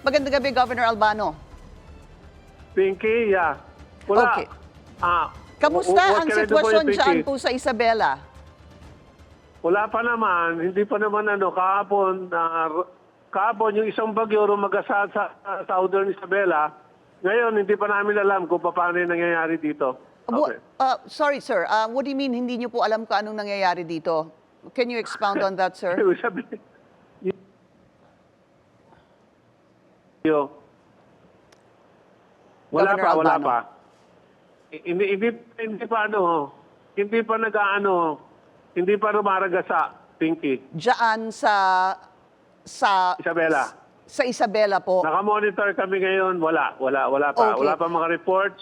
Magandang gabi, Governor Albano. Pinky, yeah. Wala. Okay. Ah, Kamusta what ang can I do for you, sitwasyon Pinky? dyan po sa Isabela? Wala pa naman. Hindi pa naman kahapon yung isang bagyo rumagasa sa Southern Isabela. Ngayon, hindi pa namin alam kung paano yung nangyayari dito. Okay. Sorry, sir. What do you mean hindi niyo po alam kung anong nangyayari dito? Can you expound on that, sir? Ibig sabihin, wala Governor pa, wala Albano. pa. Hindi pa nag-aano, hindi pa rumaragasa, Pinky. Diyan sa Isabela. Sa Isabela po. Naka-monitor kami ngayon, wala pa. Okay. Wala pa mga reports,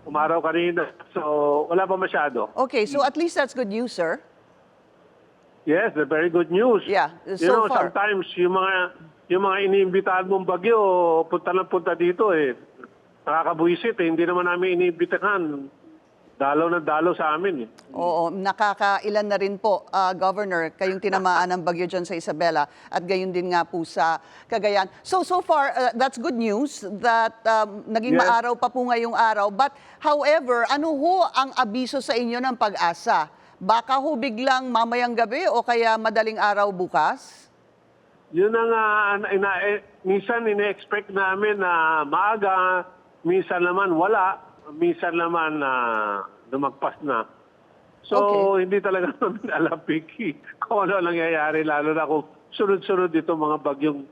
umaraw kanina, so wala pa masyado. Okay, so at least that's good news, sir. Yes, the very good news. Yeah, You so know, far. sometimes yung mga iniimbitahan mong bagyo, punta ng punta dito eh. Nakakabuisit eh, hindi naman namin iniimbitahan. Dalaw na dalaw sa amin eh. Oo, nakakailan na rin po, Governor, kayong tinamaan ng bagyo dyan sa Isabela at gayon din nga po sa Cagayan. So far, that's good news that naging Yes. maaraw pa po ngayong araw. But however, ano ho ang abiso sa inyo ng pag-asa? Baka ho biglang mamayang gabi o kaya madaling araw bukas? Yun ang minsan ina-expect namin na maaga, minsan naman wala, minsan naman lumagpas na. So, Okay. hindi talaga namin alam, Pinky, kung ano nangyayari, lalo na kung sunod-sunod dito mga bagyong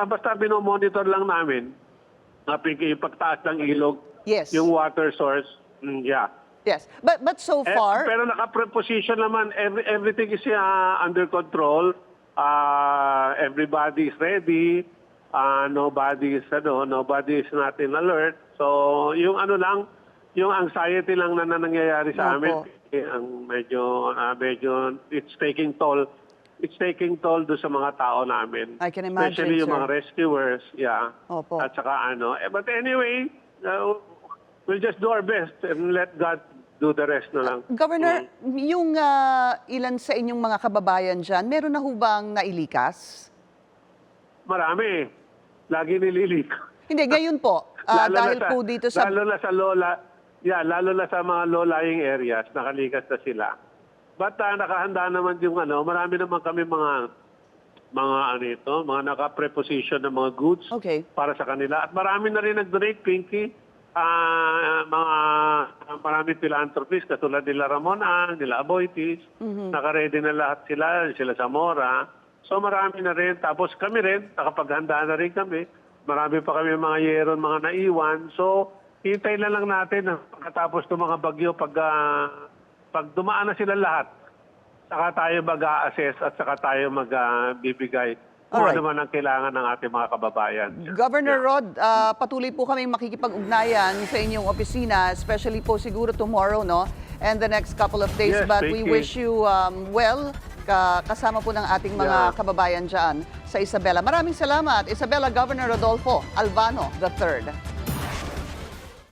basta binomonitor lang namin, Pinky, yung pagtaas ng ilog, Yes. yung water source, yeah. Yes. But so far, Pero naka-preposition naman, everything is under control. Everybody is ready. Nobody is not in alert. So, yung yung anxiety lang na nangyayari sa Opo. amin, ang medyo it's taking toll. It's taking toll do sa mga tao namin. I can imagine, Especially yung sir. mga rescuers, yeah. Opo. At saka but anyway, we'll just do our best and let God do the rest na lang. Governor, yung ilan sa inyong mga kababayan dyan, meron na ho bang nailikas? Marami. Lagi nililiko. Hindi, ngayon po. Dahil po dito sa... Lalo na sa mga low-lying areas, nakalikas na sila. But nakahanda naman yung marami naman kami mga naka-preposition ng mga goods Okay. para sa kanila. At marami na rin nag-donate, Pinky. Maraming philanthropists katulad nila Ramon Ang, nila Aboitis. Naka-ready na lahat sila Zamora. So marami na rin. Tapos kami rin, nakapaghanda na rin kami. Marami pa kami mga yeron, mga naiwan. So, hintay na lang natin na pagkatapos ng mga bagyo, pag dumaan na sila lahat, saka tayo mag-a-assess at saka tayo magbibigay kung Alright. ano man ang kailangan ng ating mga kababayan. Governor Rod, patuloy po kami makikipag-ugnayan sa inyong opisina, especially po siguro tomorrow, no? And the next couple of days. Yes, But thank we you. wish you kasama po ng ating mga kababayan dyan sa Isabela. Maraming salamat, Isabela Governor Rodolfo Albano III.